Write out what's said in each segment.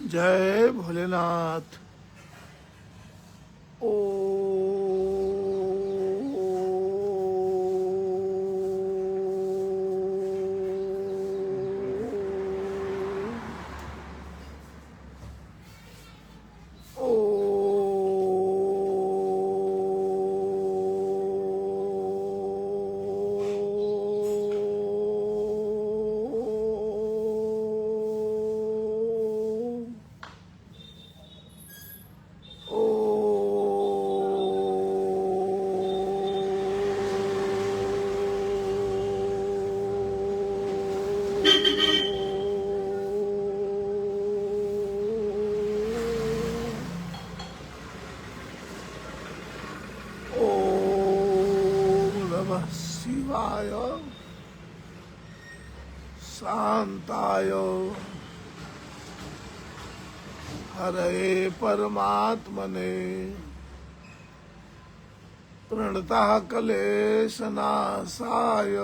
जय भोलेनाथ। ओ नमः शिवाय शांताय हरे परमात्मने प्रणतः क्लेशनाशाय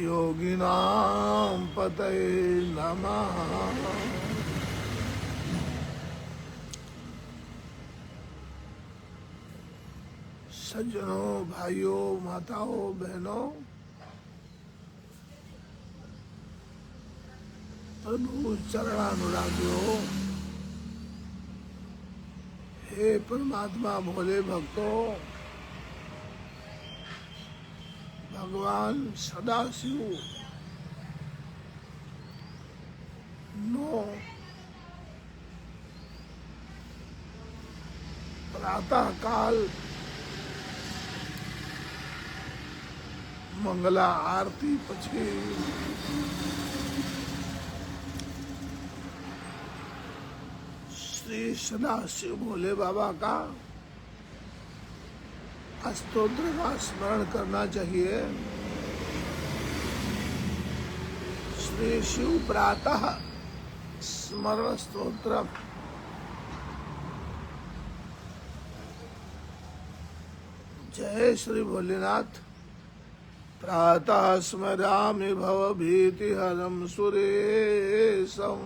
योगिनां पतये नमः। सज्जनों, भाइयों, माताओं, बहनों, प्रभु चरणानुरागियों, हे परमात्मा भोले भक्तों, भगवान सदाशिव 9 प्रातः काल मंगला आरती પછી श्री सदाशिव भोले बाबा का स्तोत्र का स्मरण करना चाहिए। श्री शिव प्रातः स्मरण स्तोत्र। जय श्री भोलेनाथ। प्रातः स्मरामि भवभीतिहरं सुरेशं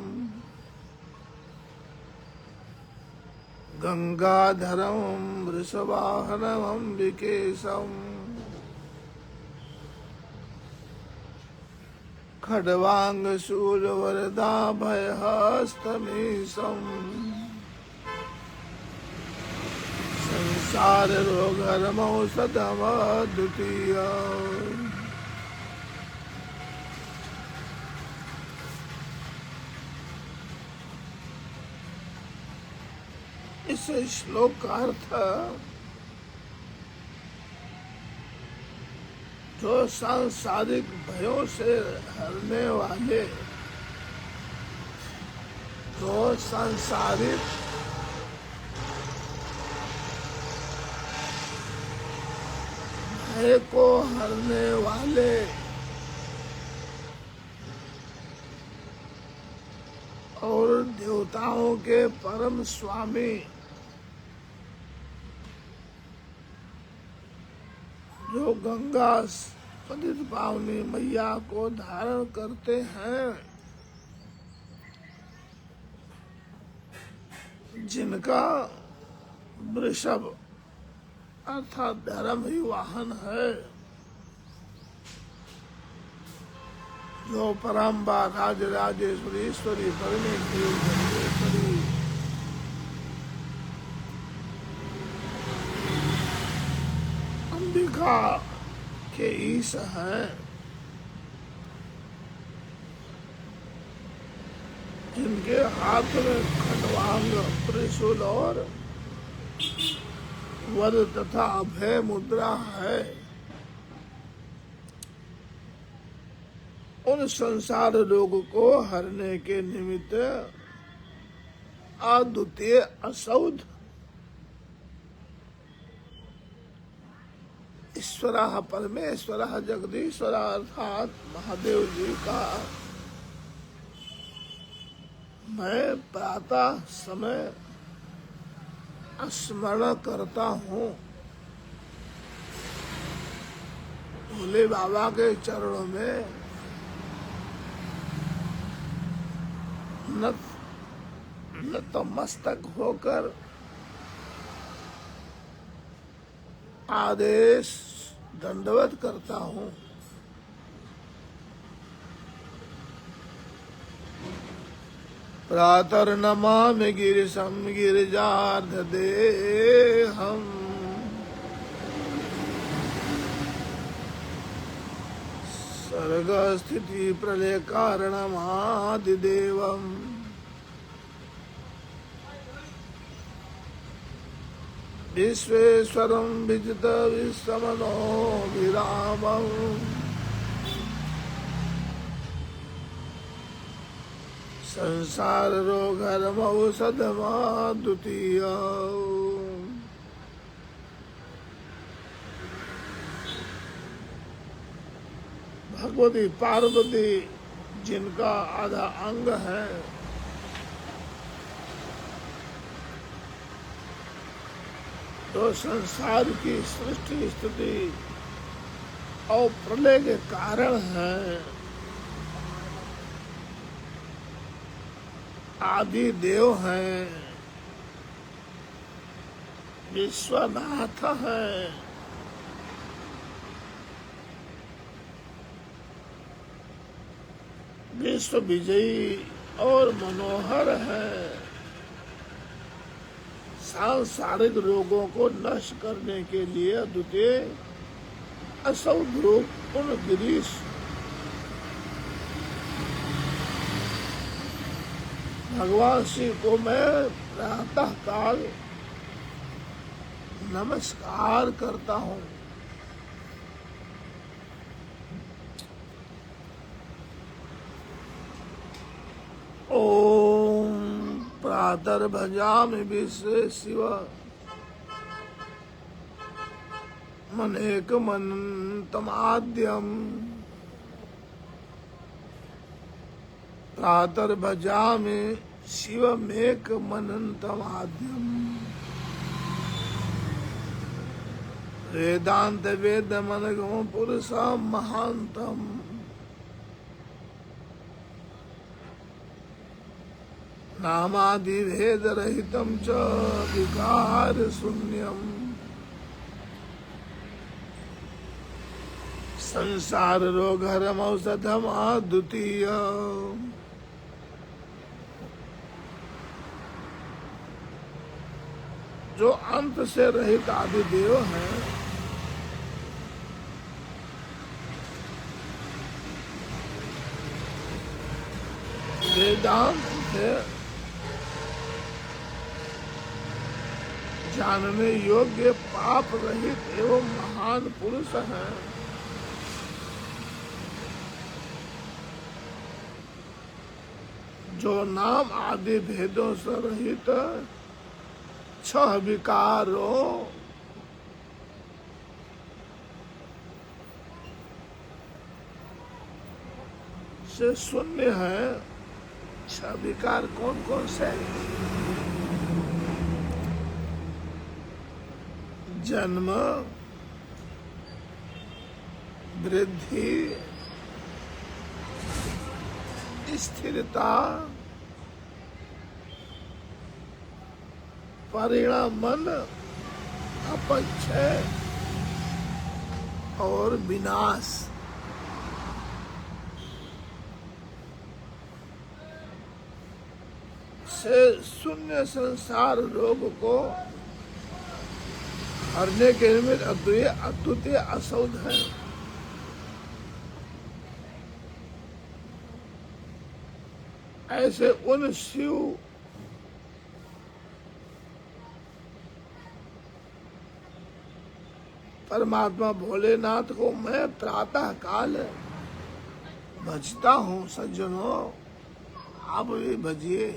गंगाधरं वृषवाहनम् अम्बिकेशं खड्वांगशूलवरदाभयहस्तमीशं संसार रोगहरमौषधमद्वितीयम्। इस श्लोक का अर्थ जो सांसारिक भयों से हरने वाले, जो सांसारिक भय को हरने वाले और देवताओं के परम स्वामी जो गंगा पतित पावनी मैया को धारण करते हैं, जिनका वृषभ अर्थात धर्म ही वाहन है, जो परम्बा राजराजेश्वरी ईश्वरी परमेश्वरी जगदीश्वरी अंबिका के ईश हैं, जिनके हाथ में खड्वांग त्रिशूल और वर तथा अभय मुद्रा है। उन संसार रोग को हरने के निमित्त अद्वितीय असौध ईश्वरः परमेश्वरः जगदीश्वर अर्थात महादेव जी का मैं प्रातः समय स्मरण करता हूँ। भोले बाबा के चरणों में नतमस्तक होकर आदेश दंडवत करता हूँ। प्रातर्नमामि गिरिशं गिरिजार्धदेहम् सर्गस्थिति प्रलय कारणमादिदेवम् विश्वेश्वरं विजित विश्वमनो विरामम् संसार रोगरमौषधमा द्वितीय। भगवती पार्वती जिनका आधा अंग है, तो संसार की सृष्टि स्थिति और प्रलय के कारण है। आदि देव हैं, विश्वनाथ है, विश्व विजयी और मनोहर है। सांसारिक रोगों को नष्ट करने के लिए अद्वितीय असौ ध्रुव पूर्ण गिरीश भगवान शिव को मैं प्रातः काल नमस्कार करता हूँ। ओम प्रातर्भजामि विश्वे शिव मनेकमनन्तमाद्यम् प्रातर्भजामि शिवमेकमनन्तमाद्यम् वेदांत वेदमनघं पुरुषं महान्तम् नामादिभेदरहितं च विकारशून्यम् संसार रोगहरमौषधम् अद्वितीयम्। जो अंत से रहित आदि देव हैं, वेदांत से जानने योग्य पाप रहित एवं महान पुरुष हैं। जो नाम आदि भेदों से रहित छह विकारों से शून्य है। छह विकार कौन कौन से हैं? जन्म, वृद्धि, स्थिरता, परिणामन, अपक्षय और विनाश। से शून्य संसार रोग को हरने के निमित्त अद्वितीय असौध है। ऐसे उन शिव परमात्मा भोलेनाथ को मैं प्रातः काल भजता हूँ। सज्जनों, आप भी भजिए।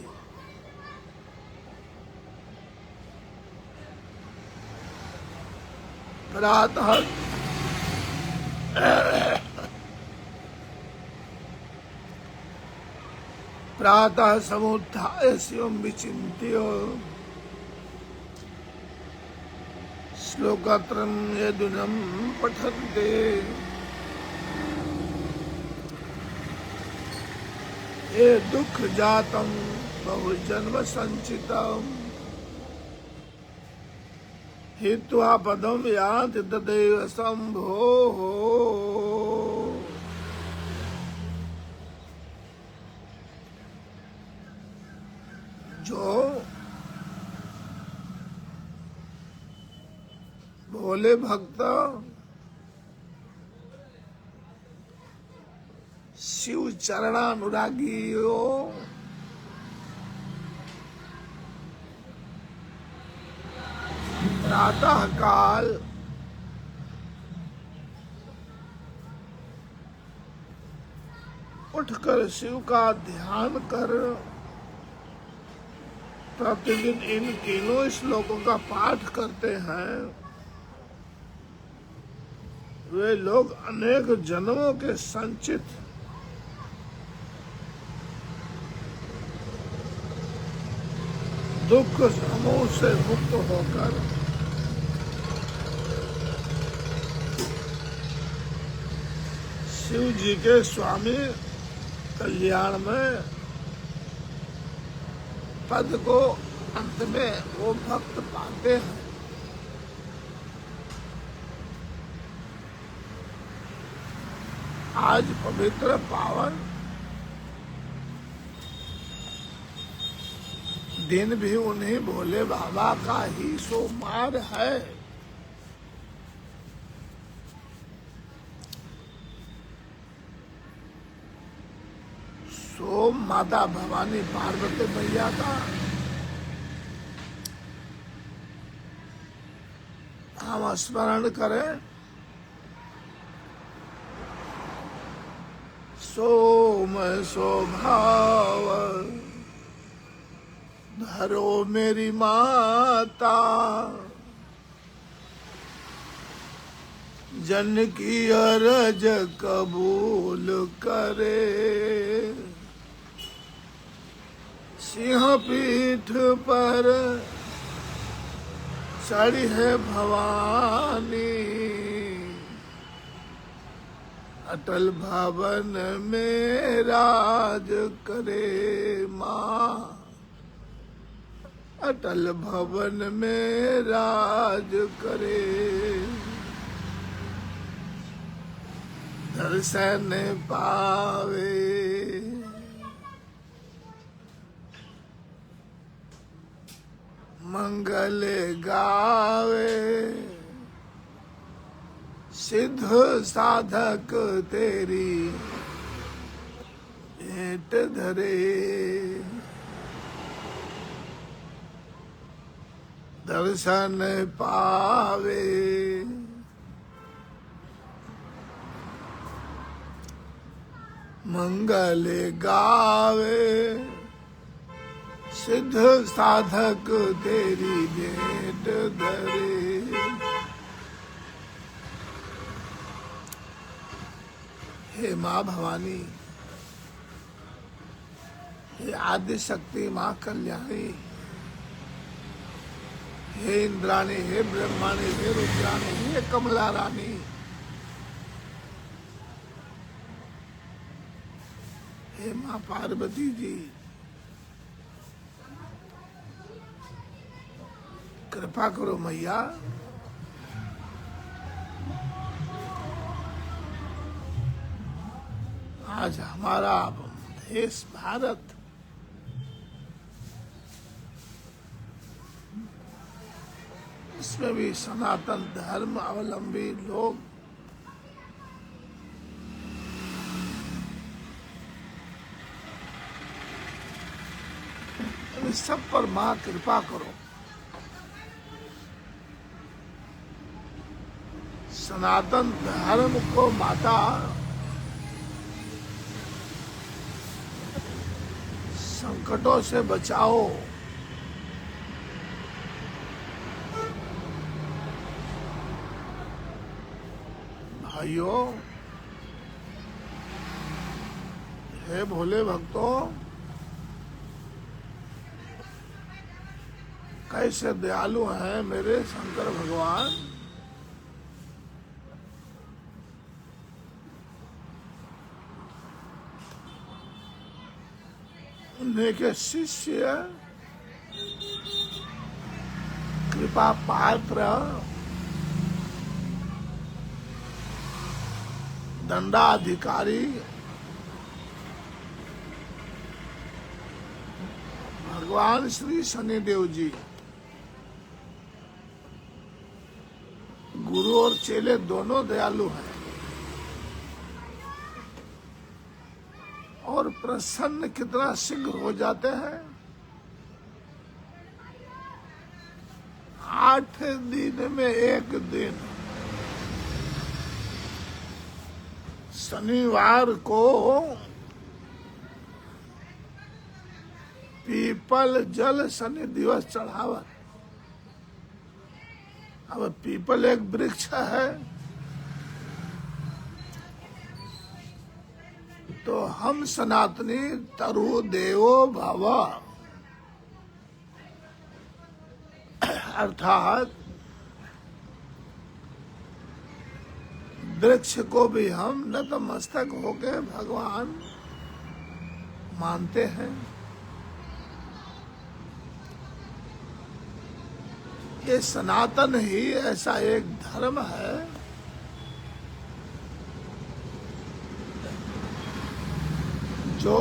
प्रातः प्रातः समुत्थाय शिवं विचिन्त्य श्लोकत्रयं यदुनं पठन्ते हे दुख जातम बहुजन्म संचितम हित्वा पदम याति तदेव संभो। जो भोले भक्त शिव चरणानुरागियों प्रातः काल उठकर शिव का ध्यान कर प्रतिदिन इन तीनों श्लोकों का पाठ करते हैं, वे लोग अनेक जन्मों के संचित दुख समूह से मुक्त होकर शिव जी के स्वामी कल्याण में पद को अंत में वो भक्त पाते हैं। आज पवित्र पावन दिन भी उन्हीं भोले बाबा का ही सोमवार है। सोम माता भवानी पार्वती मैया का हम स्मरण करें। सोम स्वभाव धरो मेरी माता, जन की अरज कबूल करे। सिंह पीठ पर चढ़ी है भवानी, अटल भवन में राज करे माँ, अटल भवन में राज करे। दर्शन पावे मंगल गावे, सिद्ध साधक तेरी भेंट धरे। दर्शन पावे मंगल गावे, सिद्ध साधक तेरी भेंट धरे। हे माँ भवानी, हे आदि शक्ति माँ कल्याणी, हे इंद्राणी, हे ब्रह्माणी, हे रुद्राणी, हे कमला रानी, हे माँ पार्वती जी, कृपा करो मैया। आज हमारा देश भारत इसमें भी सनातन धर्म अवलंबी लोग इस सब पर माँ कृपा करो। सनातन धर्म को माता संकटों से बचाओ। भाइयों, हे भोले भक्तों, कैसे दयालु हैं मेरे शंकर भगवान। उन्हीं के शिष्य कृपा पात्र दंडाधिकारी भगवान श्री शनिदेव जी, गुरु और चेले दोनों दयालु हैं और प्रसन्न कितना शीघ्र हो जाते हैं। 8 दिन में एक दिन शनिवार को पीपल जल शनि दिवस चढ़ावा। अब पीपल एक वृक्ष है, तो हम सनातनी तरु देवो भव अर्थात वृक्ष को भी हम नतमस्तक होकर भगवान मानते हैं। ये सनातन ही ऐसा एक धर्म है जो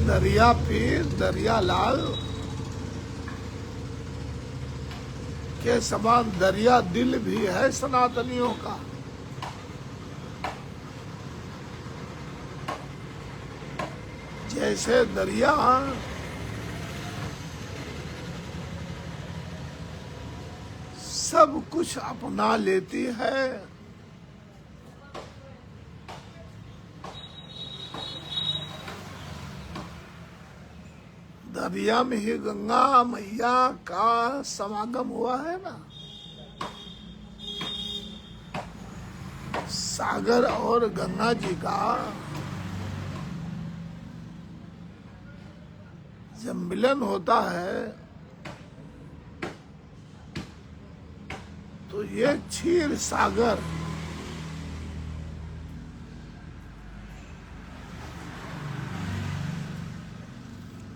दरिया पीर दरिया लाल के समान दरिया दिल भी है सनातनियों का। जैसे दरिया सब कुछ अपना लेती है, दरिया में ही गंगा मैया का समागम हुआ है ना। सागर और गंगा जी का जब मिलन होता है तो ये क्षीर सागर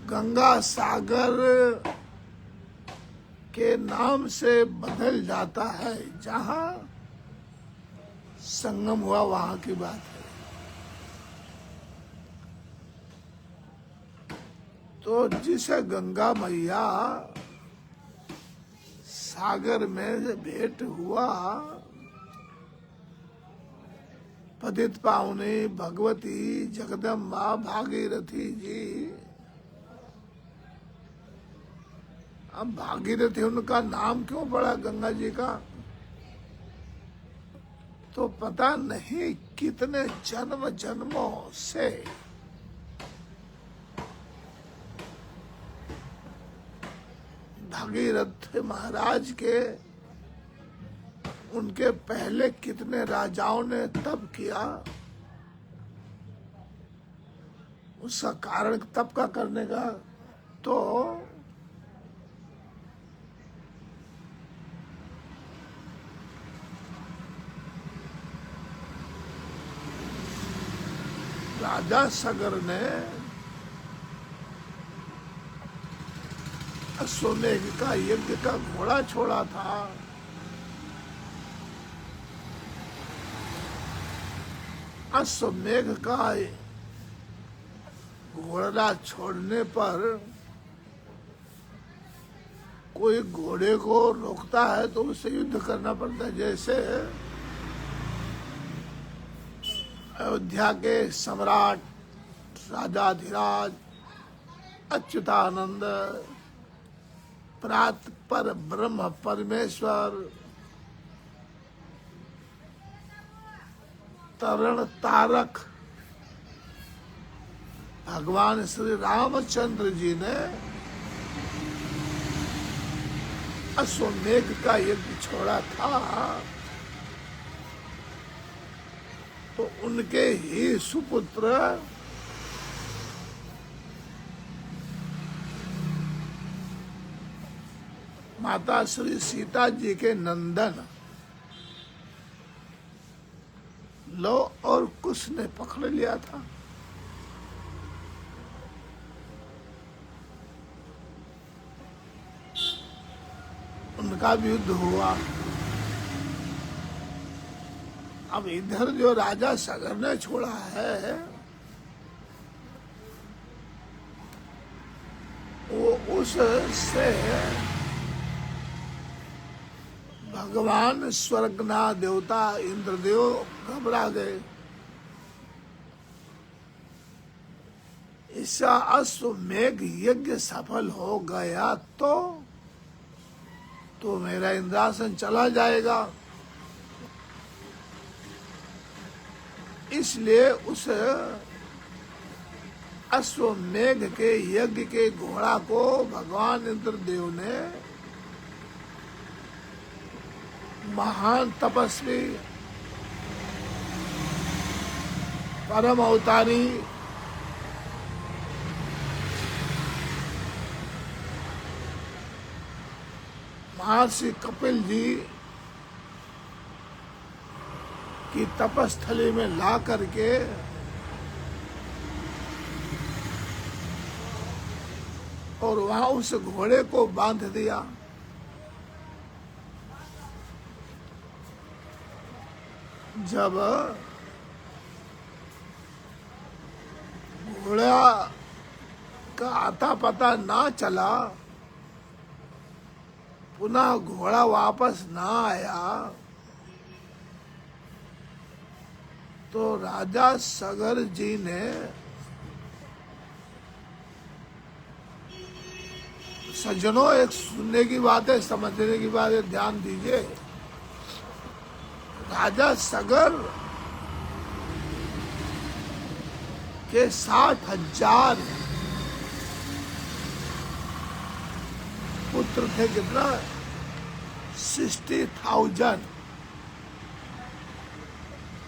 गंगा सागर के नाम से बदल जाता है। जहां संगम हुआ वहां की बात है। तो जिसे गंगा मैया सागर में भेंट हुआ, पतित पावनी भगवती जगदम्बा भागीरथी जी। अब भागीरथी उनका नाम क्यों पड़ा गंगा जी का, तो पता नहीं कितने जन्म जन्मों से भागीरथ महाराज के उनके पहले कितने राजाओं ने तप किया, उसका कारण तप का करने का। तो राजा सगर ने अश्वमेघ का यज्ञ का घोड़ा छोड़ा था। अश्वमेघ का घोड़ा छोड़ने पर कोई घोड़े को रोकता है तो उससे युद्ध करना पड़ता है। जैसे अयोध्या के सम्राट राजाधिराज अच्युतानंद प्रात पर ब्रह्म परमेश्वर तरण तारक भगवान श्री रामचंद्र जी ने अश्वमेघ का यज्ञ छोड़ा था। तो उनके ही सुपुत्र माता श्री सीता जी के नंदन लो और कुछ ने पकड़ लिया था। उनका भी युद्ध हुआ। अब इधर जो राजा सगर ने छोड़ा है वो उससे भगवान स्वर्गनाथ देवता इंद्रदेव घबरा गए। इसका अश्वमेघ यज्ञ सफल हो गया तो मेरा इंद्रासन चला जाएगा। इसलिए उस अश्वमेघ के यज्ञ के घोड़ा को भगवान इंद्रदेव ने महान तपस्वी परम अवतारी महर्षि कपिल जी की तपस्थली में ला करके और वहां उस घोड़े को बांध दिया। जब घोड़ा का आता पता ना चला, पुनः घोड़ा वापस ना आया, तो राजा सगर जी ने सज्जनों, एक सुनने की बात है, समझने की बात है, ध्यान दीजिए। राजा सगर के 60,000 पुत्र थे। कितना? 60,000।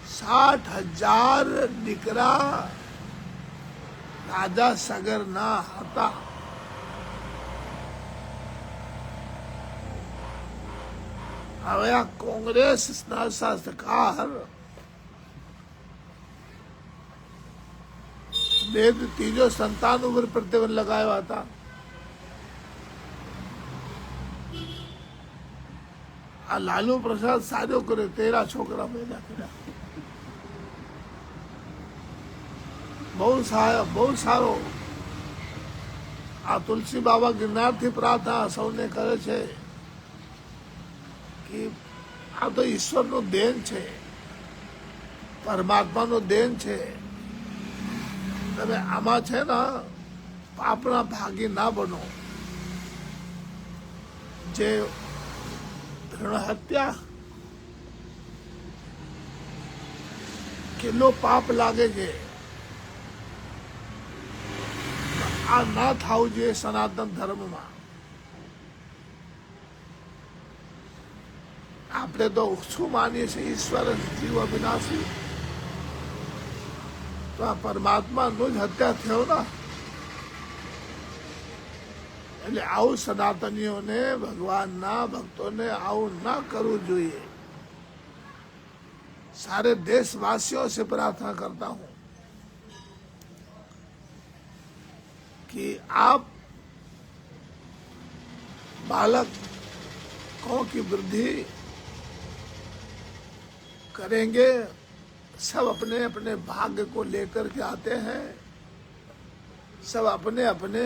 60,000 निकरा राजा सगर ना हता। હવે આ કોંગ્રેસ શાસ્ત્રકાર બે ત્રીજો સંતાન ઉપર પ્રતિબંધ લગાવ્યા હતા। આ લાલુ પ્રસાદ સાજો કર્યો, 13 છોકરા પેદા કર્યા। બહુ સારો। આ તુલસી બાબા ગિરનારથી પ્રાર્થના સૌને કરે છે કે આ તો ઈશ્વરનો દેન છે, પરમાત્માનો દેન છે। તમે આમાં છે ને પાપના ભાગી ના બનો। જે ભ્રૂણ હત્યા કેટલો પાપ લાગે છે, આ ના થવું જોઈએ સનાતન ધર્મમાં। આપણે તો શું માનીએ છીએ, ઈશ્વર જીવ અવિનાશી, તો આ પરમાત્માનો જ હત્યા થયો ને। એટલે આવું સનાતનીઓને, ભગવાનના ભક્તોને આવું ના કરવું જોઈએ। सारे देशवासियों से प्रार्थना करता हूं कि आप बालकों की वृद्धि करेंगे। सब अपने अपने भाग्य को लेकर के आते हैं, सब अपने अपने।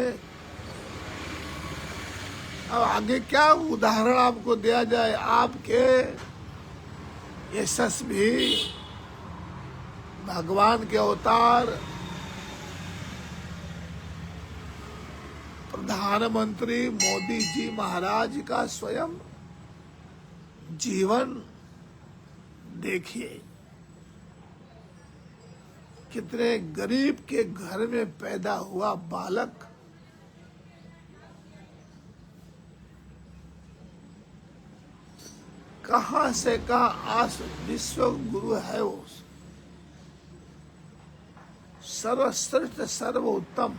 अब आगे क्या उदाहरण आपको दिया जाए। आपके यशस्वी भगवान के अवतार प्रधानमंत्री मोदी जी महाराज का स्वयं जीवन देखिए। कितने गरीब के घर में पैदा हुआ बालक कहां से कहां आज विश्व गुरु है। वो सर्वश्रेष्ठ सर्वोत्तम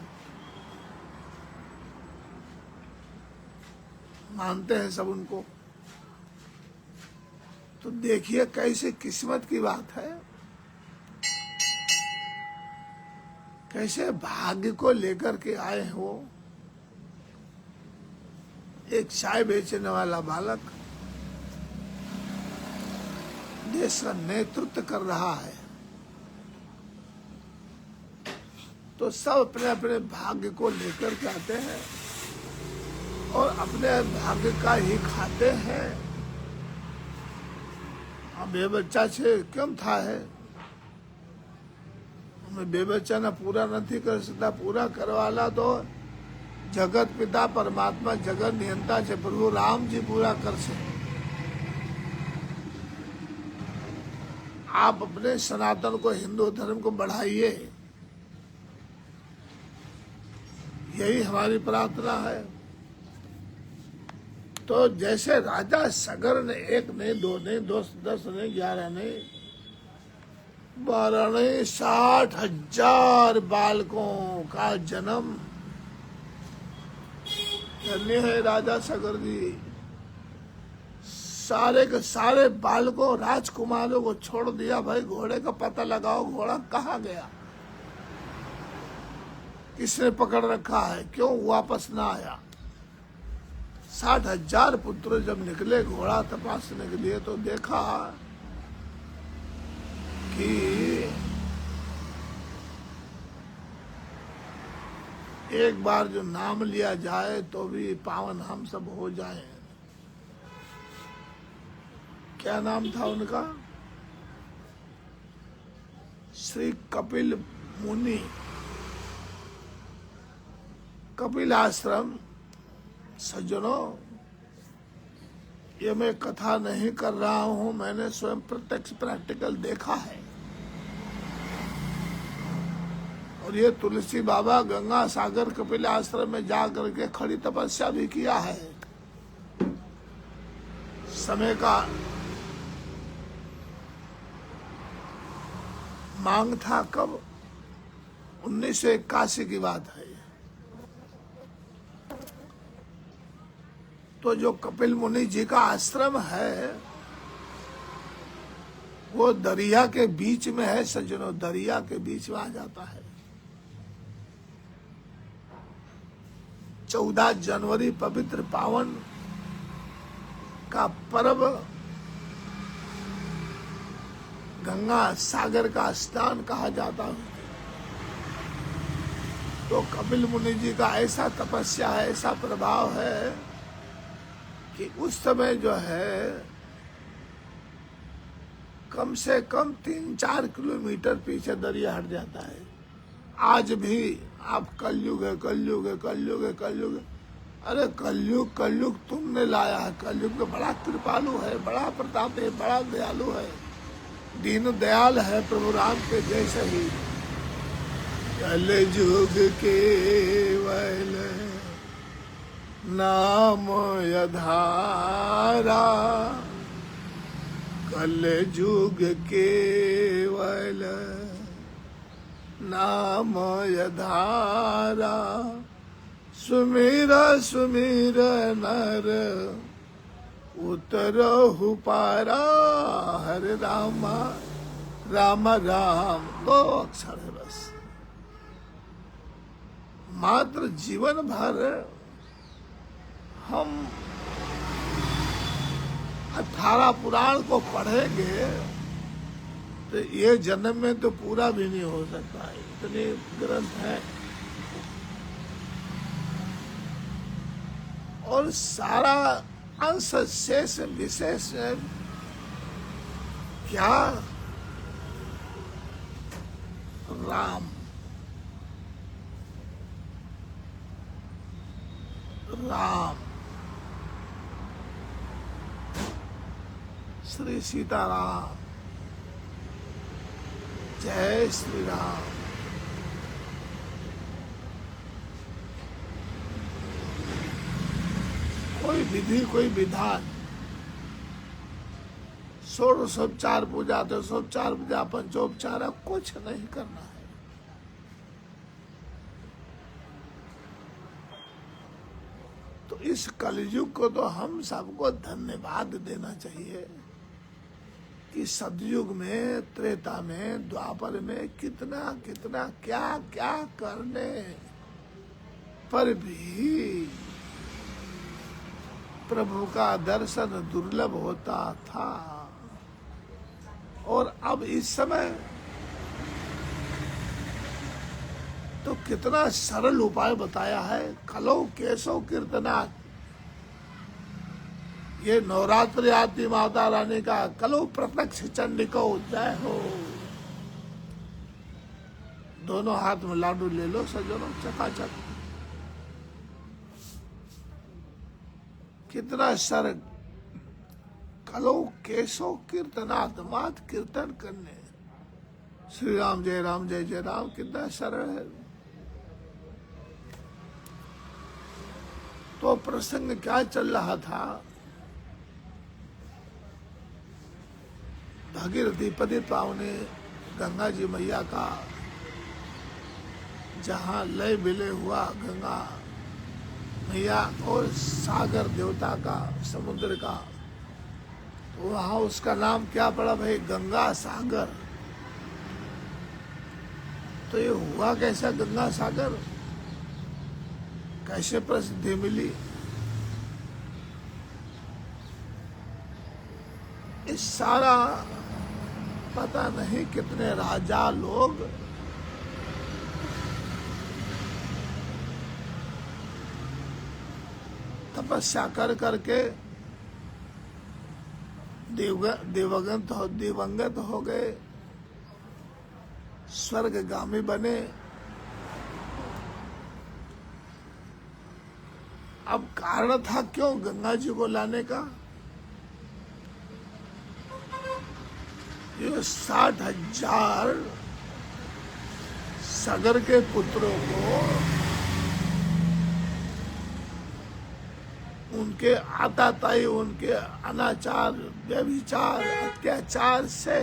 मानते हैं सब उनको। तो देखिए कैसे किस्मत की बात है। कैसे भाग्य को लेकर के आए हैं वो। एक चाय बेचने वाला बालक देश का नेतृत्व कर रहा है, तो सब अपने अपने भाग्य को लेकर के आते हैं और अपने भाग्य का ही खाते हैं। अब बे बच्चा छे केम था है, बे बच्चा ने पूरा नहीं कर सकता, पूरा करवाला तो जगत पिता परमात्मा जगत नियंता छे, प्रभु राम जी पूरा कर से। आप अपने सनातन को, हिंदू धर्म को बढ़ाइए, यही हमारी प्रार्थना है। तो जैसे राजा सगर ने 1 नहीं 2 नहीं 10 नहीं 11 नहीं 12 नहीं 60,000 बालकों का जन्म, धन्य है राजा सगर जी। सारे के सारे बालकों राजकुमारों को छोड़ दिया, भाई घोड़े का पता लगाओ, घोड़ा कहाँ गया, किसने पकड़ रखा है, क्यों वापस ना आया। 60,000 पुत्र जब निकले घोड़ा तपासने के लिए, तो देखा कि एक बार जो नाम लिया जाए तो भी पावन हम सब हो जाएं। क्या नाम था उनका? श्री कपिल मुनि। कपिल आश्रम, सज्जनों, ये मैं कथा नहीं कर रहा हूं, मैंने स्वयं प्रत्यक्ष प्रैक्टिकल देखा है। और ये तुलसी बाबा गंगा सागर कपिल आश्रम में जा करके खड़ी तपस्या भी किया है। समय का मांग था, कब? 1981 की बात है। तो जो कपिल मुनि जी का आश्रम है वो दरिया के बीच में है सज्जनों, दरिया के बीच में आ जाता है। 14 जनवरी पवित्र पावन का पर्व, गंगा सागर का स्नान कहा जाता है। तो कपिल मुनि जी का ऐसा तपस्या है, ऐसा प्रभाव है कि उस समय जो है कम से कम 3-4 किलोमीटर पीछे दरिया हट जाता है। आज भी आप कलयुग है, कलयुग है, कलयुग है, कलयुग है, अरे कलयुग कलयुग तुमने लाया है। कलयुग में बड़ा कृपालु है, बड़ा प्रताप है, बड़ा दयालु है, दीन दयाल है प्रभु राम के जैसे ही। कलयुग केवल नाम यधारा, कलयुग केवल नाम यधारा, सुमिर सुमिर नर उतरहु पारा। हरे रामा राम राम, 2 अक्षर है बस। मात्र जीवन भर हम 18 पुराण को पढ़ेंगे तो ये जन्म में तो पूरा भी नहीं हो सकता है, इतने ग्रंथ हैं। और सारा अंश शेष विशेष क्या? राम राम, श्री सीताराम, जय श्री राम। कोई विधि, कोई विधान, षोडशोपचार पूजा, दशोपचार पूजा, पंचोपचार, कुछ नहीं करना है। तो इस कलयुग को तो हम सबको धन्यवाद देना चाहिए कि सतयुग में, त्रेता में, द्वापर में कितना कितना क्या क्या करने पर भी प्रभु का दर्शन दुर्लभ होता था। और अब इस समय तो कितना सरल उपाय बताया है। कलौ केशव कीर्तनाथ, ये नवरात्रि आती माता रानी का कलो प्रत्यक्ष चंडिको जय हो। दोनों हाथ में लाडू ले लो सज्जनों, चकाचक। कितना सरल। कलो केशव कीर्तनाथ, मात कीर्तन करने। श्री राम जय राम जय जय राम, कितना सरल है। तो प्रसंग क्या चल रहा था। भागीरथी पतित पावनी गंगा जी मैया का जहाँ लय विलय हुआ, गंगा मैया और सागर देवता का, समुद्र का, तो वहाँ उसका नाम क्या पड़ा भाई, गंगा सागर। तो ये हुआ कैसा गंगा सागर, कैसे प्रसिद्धि मिली। इस सारा पता नहीं कितने राजा लोग तपस्या कर करके दिवंगत हो गए, स्वर्गगामी बने। अब कारण था क्यों गंगा जी को लाने का। ये 60,000 सागर के पुत्रों को उनके आताताई, उनके अनाचार, व्यभिचार, अत्याचार से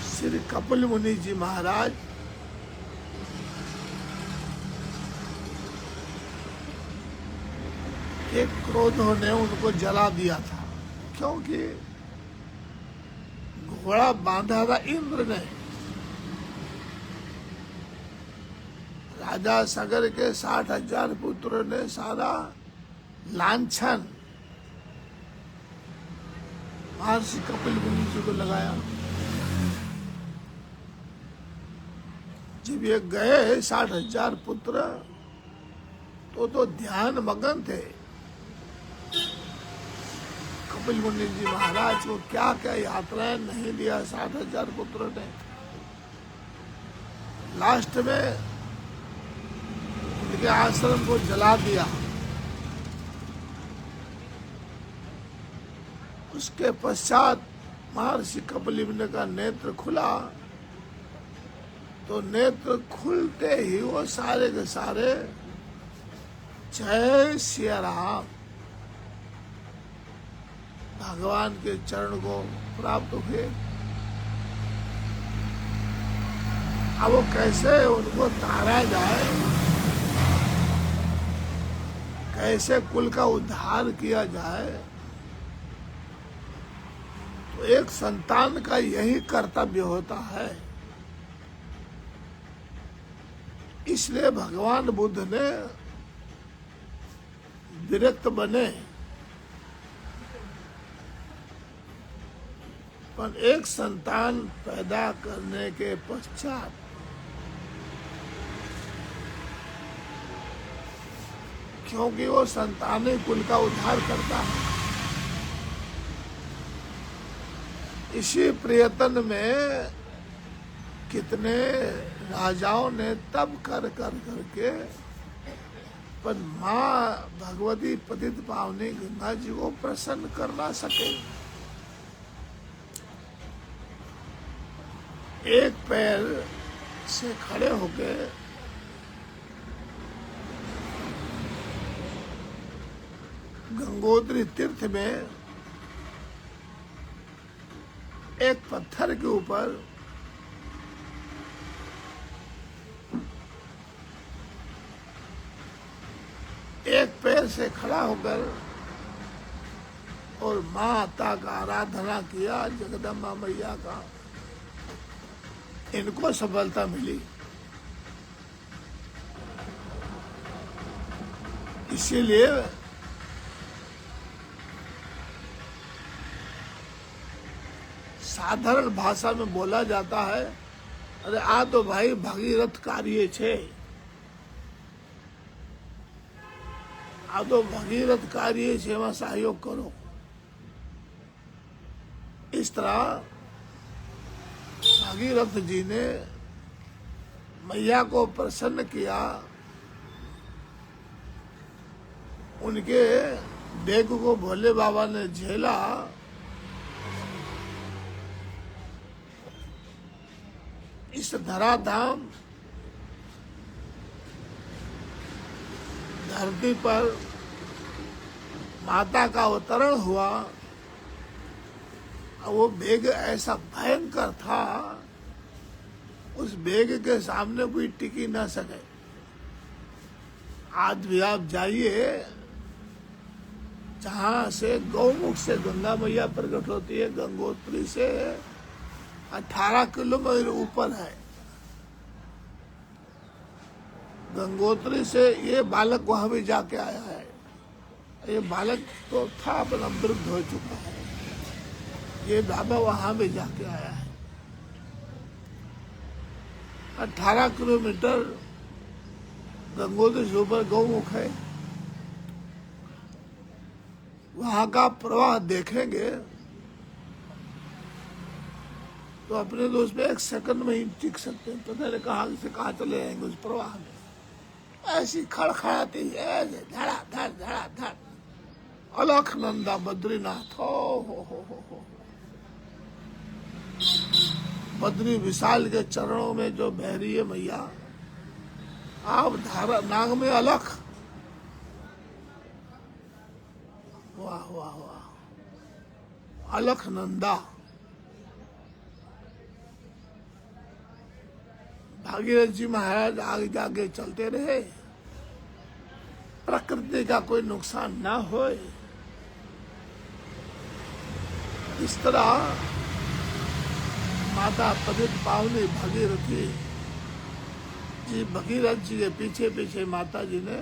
श्री कपिल मुनि जी महाराज के क्रोधों ने उनको जला दिया था। क्योंकि घोड़ा बांधा था इंद्र ने। राजा सागर के 60,000 पुत्रों ने सारा लांछन महर्षि कपिल मुनि जी को लगाया। जब ये गए 60,000 पुत्र तो ध्यान मगन थे। कपिल मुनि जी महाराज को क्या क्या यात्राएं नहीं दिया 60,000 पुत्रों ने। लास्ट में उनके आश्रम को जला दिया। उसके पश्चात महर्षि कपिल मुनि का नेत्र खुला, तो नेत्र खुलते ही वो सारे के सारे जय सिया राम भगवान के चरण को प्राप्त हुए। अब वो कैसे उनको तारा जाए, कैसे कुल का उद्धार किया जाए, तो एक संतान का यही कर्तव्य होता है। इसलिए भगवान बुद्ध ने विरक्त बने, पर एक संतान पैदा करने के पश्चात क्योंकि वो संतान ही कुल का उद्धार करता है। इसी प्रयत्न में कितने राजाओं ने तब कर करके, पर माँ भगवती पतित पावनी गंगा जी को प्रसन्न कर ना सके। एक पैर से खड़े होके गंगोत्री तीर्थ में एक पत्थर के ऊपर एक पैर से खड़ा होकर और माता का आराधना किया, जगदम्बा मैया का, इनको सफलता मिली। इसीलिए साधारण भाषा में बोला जाता है, अरे आ तो भाई भगीरथ कार्य छे, आ तो भगीरथ कार्य छे, एवं सहयोग करो। इस तरह भगीरथ जी ने मैया को प्रसन्न किया, उनके डेग को भोले बाबा ने झेला। इस धराधाम धरती पर माता का अवतरण हुआ, वो वेग ऐसा भयंकर था, उस वेग के सामने कोई टिकी ना सके। आज भी आप जाइए, जहाँ से गौमुख से गंगा मैया प्रकट होती है, गंगोत्री से 18 किलोमीटर ऊपर है। गंगोत्री से ये बालक वहां भी जाके आया है। ये बालक तो था, अपना वृद्ध हो चुका है। ये बाबा वहां भी जाके आया है। 18 किलोमीटर गंगोत्री से ऊपर गौमुख है। वहां का प्रवाह देखेंगे तो अपने तो उसमें 1 सेकंड में ही टिक सकते हैं। पता नहीं कहाँ से कहाँ चले जाएंगे उस प्रवाह में। ऐसी खड़खड़ाती है, धड़ा धड़ धड़ा धड़। अलखनंदा बद्रीनाथ हो। बद्री विशाल के चरणों में जो बह रही है मैया, आप धारा नाग में अलख, वाह वाह वाह, अलखनंदा। भागीरथ जी महाराज आगे जाके चलते रहे, प्रकृति का कोई नुकसान ना हो। इस तरह माता पतित पावनी भागीरथी जी, भगीरथ जी के पीछे पीछे माता जी ने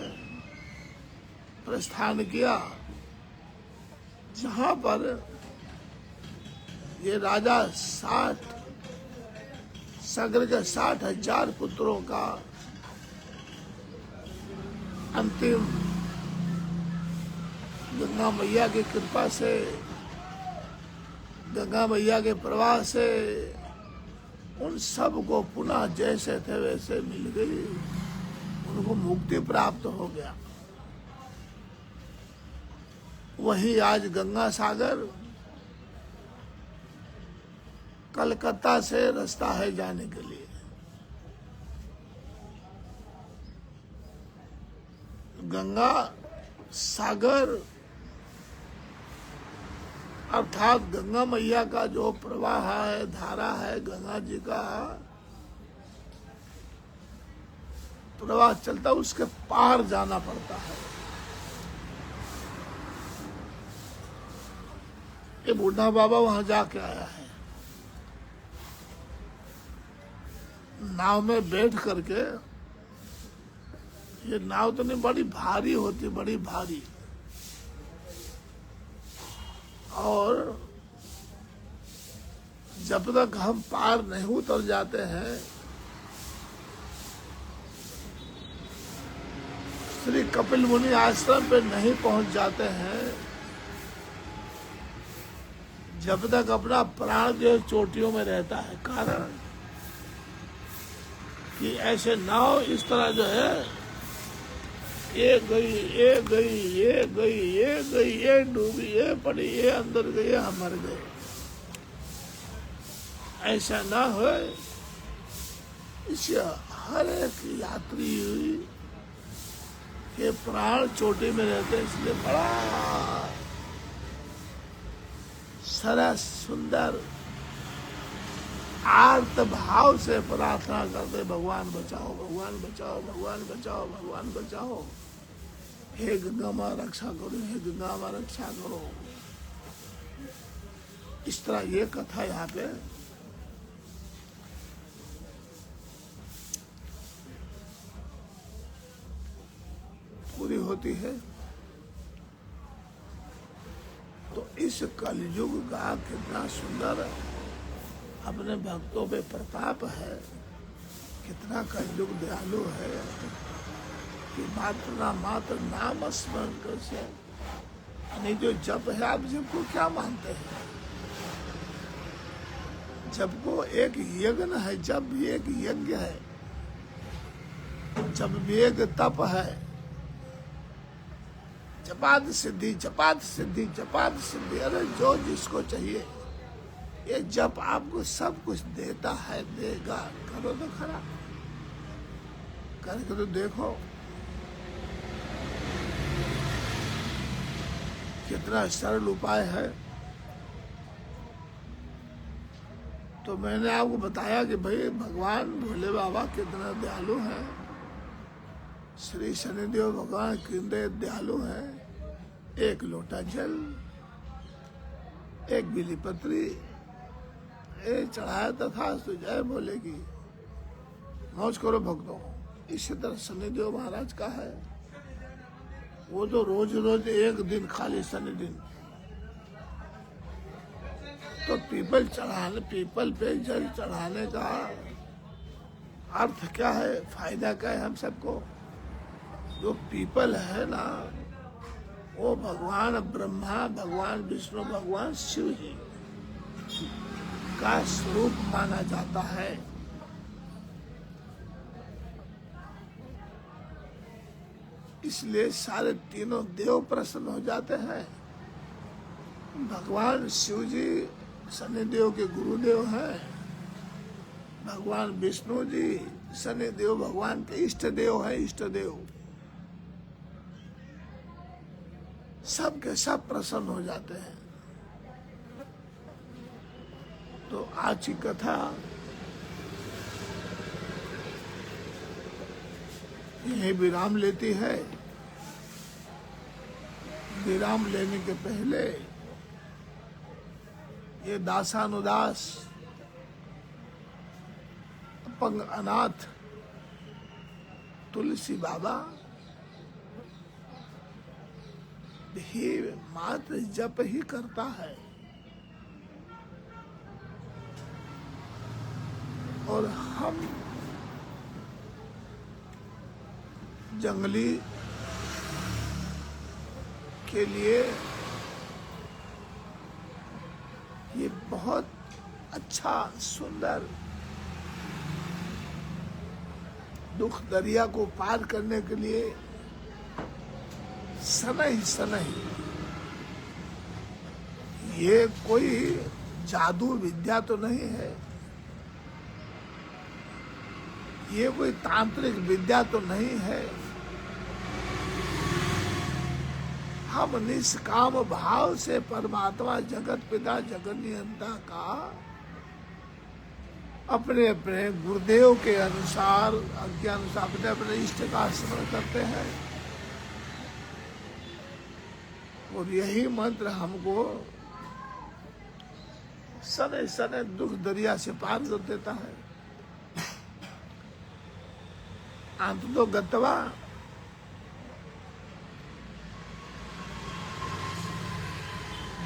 प्रस्थान किया। जहां पर ये राजा 60 सगर के 60,000 पुत्रों का अंतिम गंगा मैया की कृपा से, गंगा मैया के प्रवाह से उन सब को पुनः जैसे थे वैसे मिल गई, उनको मुक्ति प्राप्त हो गया। वही आज गंगा सागर कलकत्ता से रास्ता है जाने के लिए। गंगा सागर अर्थात गंगा मैया का जो प्रवाह है, धारा है, गंगा जी का प्रवाह चलता, उसके पार जाना पड़ता है। ये बूढ़ा बाबा वहां जाके आया है। नाव में बैठ करके, ये नाव तो नहीं, बड़ी भारी होती, बड़ी भारी। और जब तक हम पार नहीं उतर जाते हैं, श्री कपिल मुनि आश्रम पे नहीं पहुंच जाते हैं, जब तक अपना प्राण जो चोटियों में रहता है। कारण कि ऐसे नाव इस तरह जो है, ये गई, ये गई, ये गई, ये गई, ये डूबी, ये पड़ी, ये अंदर गई, हम मर गए। ऐसा ना हो, इससे हर एक यात्री के प्राण चोटी में रहते हैं। इसलिए बड़ा सरस सुंदर आर्त भाव से प्रार्थना करते, भगवान बचाओ, भगवान बचाओ, भगवान बचाओ, भगवान बचाओ। हे गंगा माँ रक्षा करो, हे गंगा माँ रक्षा करो। इस तरह ये कथा यहाँ पे पूरी होती है। तो इस कलयुग का कितना सुंदर अपने भक्तों पे प्रताप है, कितना कलयुग दयालु है कि मात्र नाम स्मरण कर से यानी जो जप है, आप जप को क्या मानते हैं? जप को एक यज्ञ है, जप भी एक यज्ञ है, जप भी एक तप है। जपात सिद्धि, जपात सिद्धि, जपात सिद्धि, अरे जो जिसको चाहिए ये जप आपको सब कुछ देता है, देगा। करो तो खरा, करके तो देखो कितना सरल उपाय है। तो मैंने आपको बताया कि भाई भगवान भोले बाबा कितना दयालु हैं, श्री शनिदेव भगवान कितने दयालु हैं। एक लोटा जल, एक बिली पत्री चढ़ाया तथा तो जय बोले की मौज करो भक्तों। इसी तरह शनिदेव महाराज का है, वो तो रोज रोज एक दिन खाली शनि दिन तो पीपल चढ़ाने, पीपल पे जल चढ़ाने का अर्थ क्या है, फायदा क्या है हम सबको? जो पीपल है ना, वो भगवान ब्रह्मा, भगवान विष्णु, भगवान शिव जी का स्वरूप माना जाता है। इसलिए सारे तीनों देव प्रसन्न हो जाते हैं। भगवान शिव जी शनिदेव के गुरुदेव हैं, भगवान विष्णु जी शनिदेव भगवान के इष्ट देव है, इष्ट देव सब के सब प्रसन्न हो जाते हैं। तो आज की कथा यही विराम लेती है। विराम लेने के पहले ये दासानुदास अपंग अनाथ तुलसी बाबा भी मात्र जप ही करता है और हम जंगली के लिए ये बहुत अच्छा सुंदर दुख दरिया को पार करने के लिए सनई सनई, ये कोई जादू विद्या तो नहीं है, ये कोई तांत्रिक विद्या तो नहीं है। हम निष्काम भाव से परमात्मा जगत पिता जगत नियंता का अपने अपने गुरुदेव के अनुसार अनुसार अपने अपने इष्ट का स्मरण करते हैं और यही मंत्र हमको सने सने दुख दरिया से पार कर देता है। अंत तो गत्वा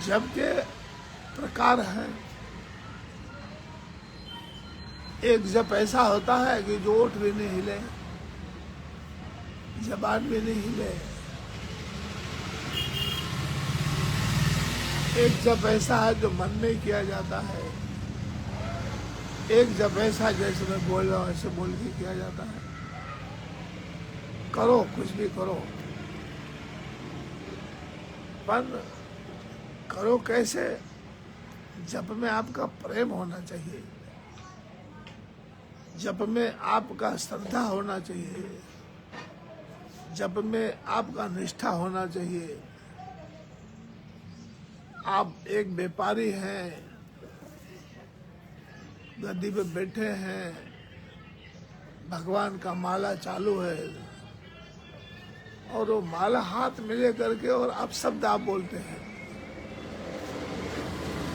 जब के प्रकार है। एक जप ऐसा होता है कि जो ओठ भी नहीं हिले, जबान भी नहीं हिले। एक जप ऐसा है जो मन में किया जाता है। एक जप ऐसा जैसे मैं बोल रहा हूँ ऐसे बोल के किया जाता है। करो कुछ भी करो, पर करो कैसे? जप में आपका प्रेम होना चाहिए, जप में आपका श्रद्धा होना चाहिए, जप में आपका निष्ठा होना चाहिए। आप एक व्यापारी हैं, गद्दी पे बैठे हैं, भगवान का माला चालू है और वो माला हाथ में ले करके और आप शब्द आप बोलते हैं,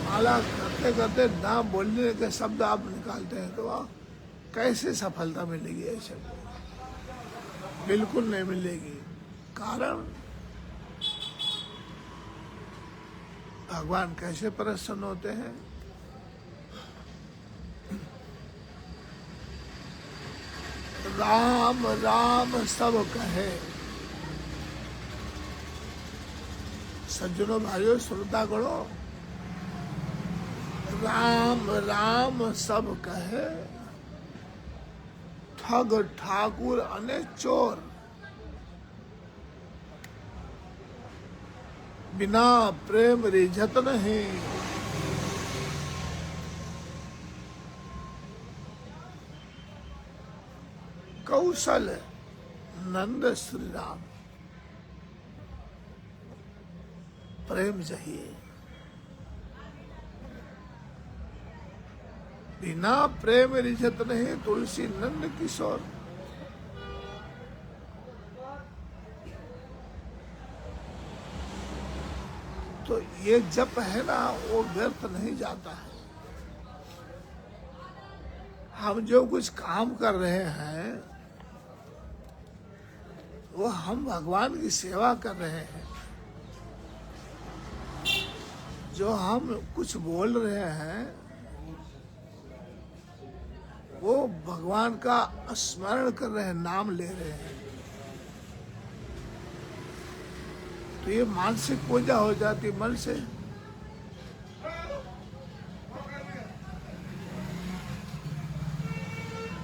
माला करते करते ना बोलने के शब्द आप निकालते हैं तो आप कैसे सफलता मिलेगी? ऐसे बिल्कुल नहीं मिलेगी। कारण भगवान कैसे प्रसन्न होते हैं? राम राम सब कहे। सज्जनों, भाइयों, श्रोतागणों, राम राम सब कहे, ठग ठाकुर अने चोर, बिना प्रेम रिझत नहीं। कौशल नंद श्री राम, प्रेम चाहिए। बिना प्रेम रिझत नहीं, तुलसी नंद किशोर। तो ये जप है ना, वो व्यर्थ नहीं जाता है। हम जो कुछ काम कर रहे हैं वो हम भगवान की सेवा कर रहे हैं। जो हम कुछ बोल रहे हैं वो भगवान का स्मरण कर रहे हैं, नाम ले रहे हैं। तो ये मानसिक पूजा हो जाती मन से।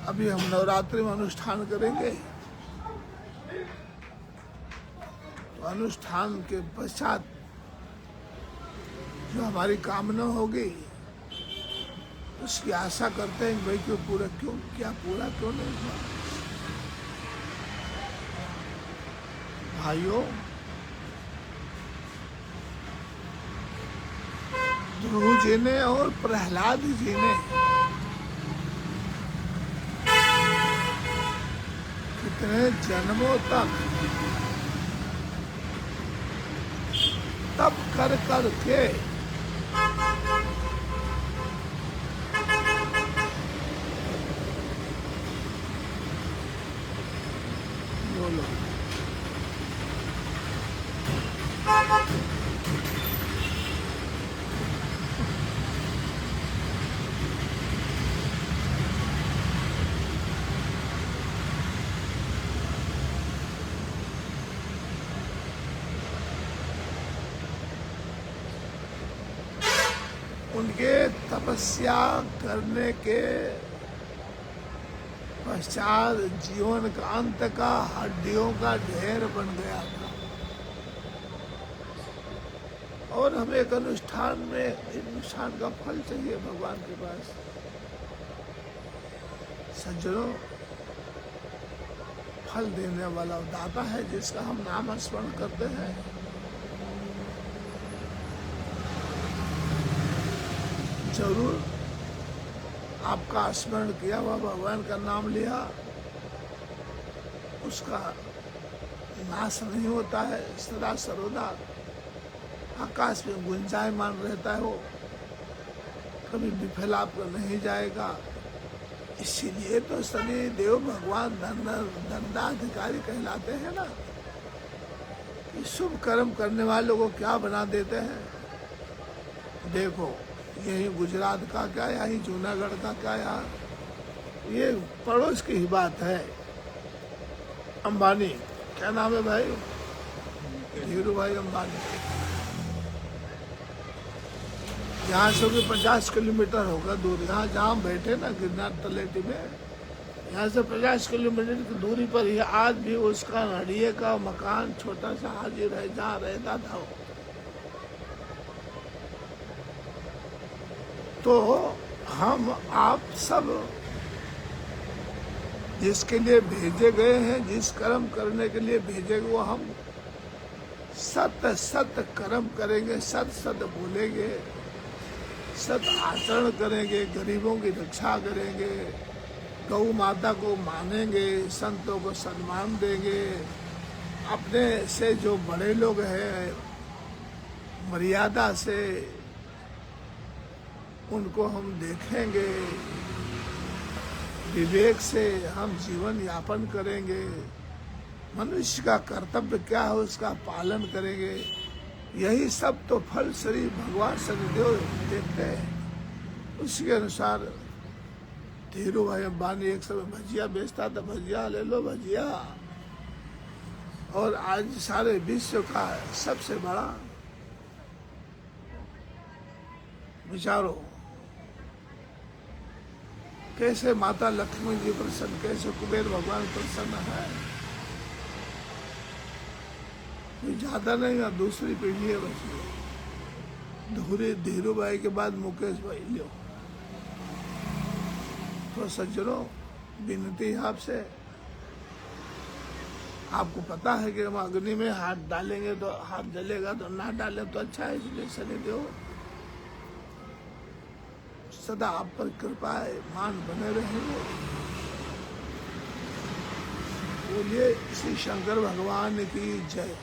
अभी हम नवरात्रि में अनुष्ठान करेंगे, तो अनुष्ठान के पश्चात जो हमारी कामना होगी उसकी आशा करते हैं भाई क्यों पूरा नहीं हुआ। भाइयों, ध्रुव जी ने और प्रहलाद जी ने कितने जन्मों तक तप कर कर के बोलो उनके तपस्या करने के पश्चात जीवन का अंत का हड्डियों का ढेर बन गया था। और हमें एक अनुष्ठान का फल चाहिए भगवान के पास। सज्जनों, फल देने वाला दाता है जिसका हम नाम स्मरण करते हैं। जरूर आपका स्मरण किया हुआ भगवान का नाम लिया, उसका नाश नहीं होता है, सदा सर्वदा आकाश में गुंजायमान रहता है। वो कभी विफल आपका नहीं जाएगा। इसीलिए तो शनि देव भगवान दंडाधिकारी कहलाते हैं ना। कि शुभ कर्म करने वालों को क्या बना देते हैं। देखो, यही गुजरात का क्या, यही जूनागढ़ का क्या, यार ये पड़ोस की ही बात है। अंबानी, क्या नाम है भाई? धीरू भाई अंबानी। यहाँ से भी 50 किलोमीटर होगा दूर। यहाँ जहाँ बैठे ना गिरनार तलेटी में, यहाँ से 50 किलोमीटर की दूरी पर ही आज भी उसका नड़िए का मकान छोटा सा हाजिर है जहाँ रहता था वो। तो हम आप सब जिसके लिए भेजे गए हैं, जिस कर्म करने के लिए भेजे गए, वो हम सत सत कर्म करेंगे, सत सत बोलेंगे, सत आचरण करेंगे, गरीबों की रक्षा करेंगे, गौ माता को मानेंगे, संतों को सम्मान देंगे, अपने से जो बड़े लोग हैं मर्यादा से उनको हम देखेंगे, विवेक से हम जीवन यापन करेंगे, मनुष्य का कर्तव्य क्या है उसका पालन करेंगे। यही सब तो फल श्री भगवान शनिदेव देखते हैं। उसके अनुसार धीरू भाई अंबानी एक समय भजिया बेचता था, भजिया ले लो भजिया, और आज सारे विश्व का सबसे बड़ा, विचारो कैसे माता लक्ष्मी जी प्रसन्न, कैसे कुबेर भगवान प्रसन्न है। कोई ज्यादा नहीं है, दूसरी पीढ़ी है बस। धीरू भाई के बाद मुकेश भाई लो। तो सज्जनों, विनती है आपसे, आपको पता है कि हम अग्नि में हाथ डालेंगे तो हाथ जलेगा, तो ना डालें तो अच्छा है। इसलिए शनिदेव सदा आप पर कृपा है, मान बने रहेंगे। बोलिए श्री शंकर भगवान की जय।